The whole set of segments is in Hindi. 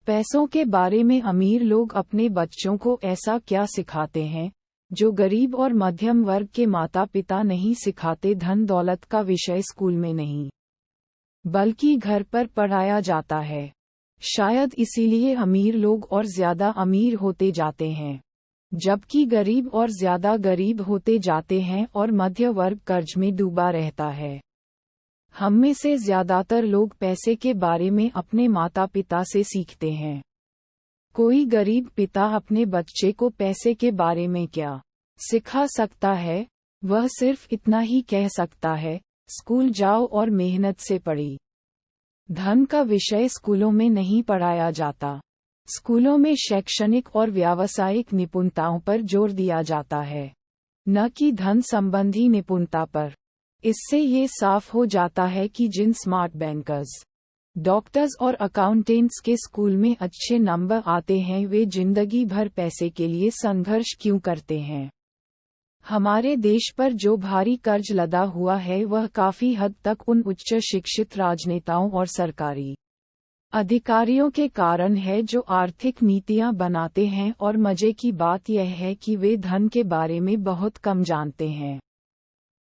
पैसों के बारे में अमीर लोग अपने बच्चों को ऐसा क्या सिखाते हैं जो गरीब और मध्यम वर्ग के माता पिता नहीं सिखाते। धन दौलत का विषय स्कूल में नहीं बल्कि घर पर पढ़ाया जाता है। शायद इसीलिए अमीर लोग और ज्यादा अमीर होते जाते हैं, जबकि गरीब और ज्यादा गरीब होते जाते हैं और मध्य वर्ग कर्ज में डूबा रहता है। हम में से ज्यादातर लोग पैसे के बारे में अपने माता पिता से सीखते हैं। कोई गरीब पिता अपने बच्चे को पैसे के बारे में क्या सिखा सकता है? वह सिर्फ इतना ही कह सकता है, स्कूल जाओ और मेहनत से पढ़ी। धन का विषय स्कूलों में नहीं पढ़ाया जाता। स्कूलों में शैक्षणिक और व्यावसायिक निपुणताओं पर जोर दिया जाता है, न कि धन संबंधी निपुणता पर। इससे ये साफ हो जाता है कि जिन स्मार्ट बैंकर्स, डॉक्टर्स और अकाउंटेंट्स के स्कूल में अच्छे नंबर आते हैं, वे जिंदगी भर पैसे के लिए संघर्ष क्यों करते हैं। हमारे देश पर जो भारी कर्ज लदा हुआ है वह काफी हद तक उन उच्च शिक्षित राजनेताओं और सरकारी अधिकारियों के कारण है जो आर्थिक नीतियां बनाते हैं, और मजे की बात यह है कि वे धन के बारे में बहुत कम जानते हैं।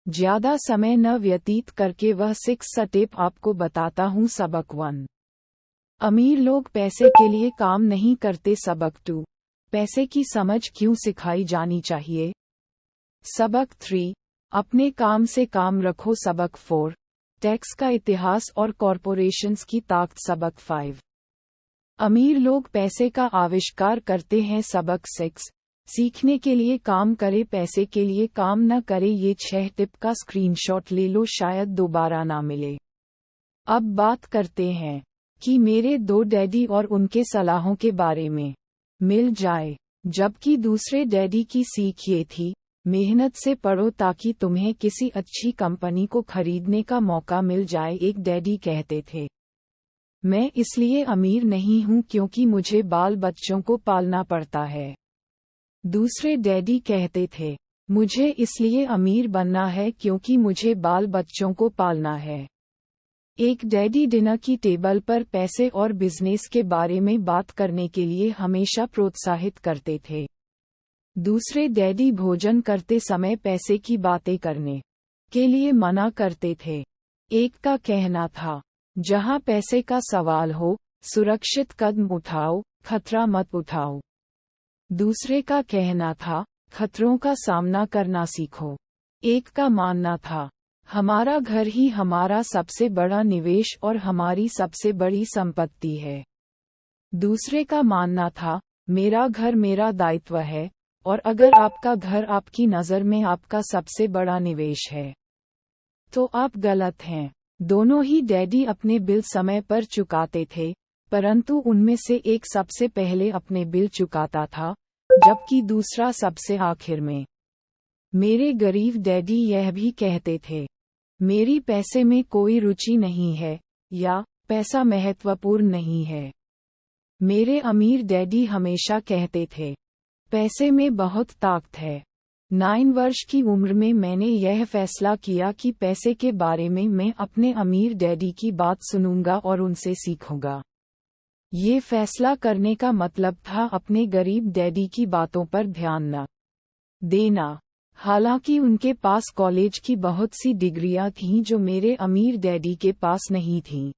ज्यादा समय न व्यतीत करके वह 6 स्टेप आपको बताता हूँ। सबक 1, अमीर लोग पैसे के लिए काम नहीं करते। सबक 2, पैसे की समझ क्यों सिखाई जानी चाहिए। सबक 3, अपने काम से काम रखो। सबक 4, टैक्स का इतिहास और कॉरपोरेशंस की ताकत। सबक 5, अमीर लोग पैसे का आविष्कार करते हैं। सबक 6, सीखने के लिए काम करे, पैसे के लिए काम न करे। ये 6 टिप का स्क्रीनशॉट ले लो, शायद दोबारा ना मिले। अब बात करते हैं कि मेरे 2 डैडी और उनके सलाहों के बारे में। मिल जाए। जबकि दूसरे डैडी की सीख ये थी, मेहनत से पढ़ो ताकि तुम्हें किसी अच्छी कंपनी को खरीदने का मौका मिल जाए। एक डैडी कहते थे, मैं इसलिए अमीर नहीं हूँ क्योंकि मुझे बाल बच्चों को पालना पड़ता है। दूसरे डैडी कहते थे, मुझे इसलिए अमीर बनना है क्योंकि मुझे बाल बच्चों को पालना है। एक डैडी डिनर की टेबल पर पैसे और बिजनेस के बारे में बात करने के लिए हमेशा प्रोत्साहित करते थे। दूसरे डैडी भोजन करते समय पैसे की बातें करने के लिए मना करते थे। एक का कहना था, जहां पैसे का सवाल हो, सुरक्षित कदम उठाओ, खतरा मत उठाओ। दूसरे का कहना था, खतरों का सामना करना सीखो। एक का मानना था, हमारा घर ही हमारा सबसे बड़ा निवेश और हमारी सबसे बड़ी संपत्ति है। दूसरे का मानना था, मेरा घर मेरा दायित्व है, और अगर आपका घर आपकी नज़र में आपका सबसे बड़ा निवेश है तो आप गलत हैं। दोनों ही डैडी अपने बिल समय पर चुकाते थे, परंतु उनमें से एक सबसे पहले अपने बिल चुकाता था, जबकि दूसरा सबसे आखिर में। मेरे गरीब डैडी यह भी कहते थे, मेरी पैसे में कोई रुचि नहीं है, या पैसा महत्वपूर्ण नहीं है। मेरे अमीर डैडी हमेशा कहते थे, पैसे में बहुत ताकत है। 9 वर्ष की उम्र में मैंने यह फैसला किया कि पैसे के बारे में मैं अपने अमीर डैडी की बात सुनूंगा और उनसे सीखूंगा। ये फैसला करने का मतलब था अपने गरीब डैडी की बातों पर ध्यान न देना। हालांकि उनके पास कॉलेज की बहुत सी डिग्रियां थीं जो मेरे अमीर डैडी के पास नहीं थीं।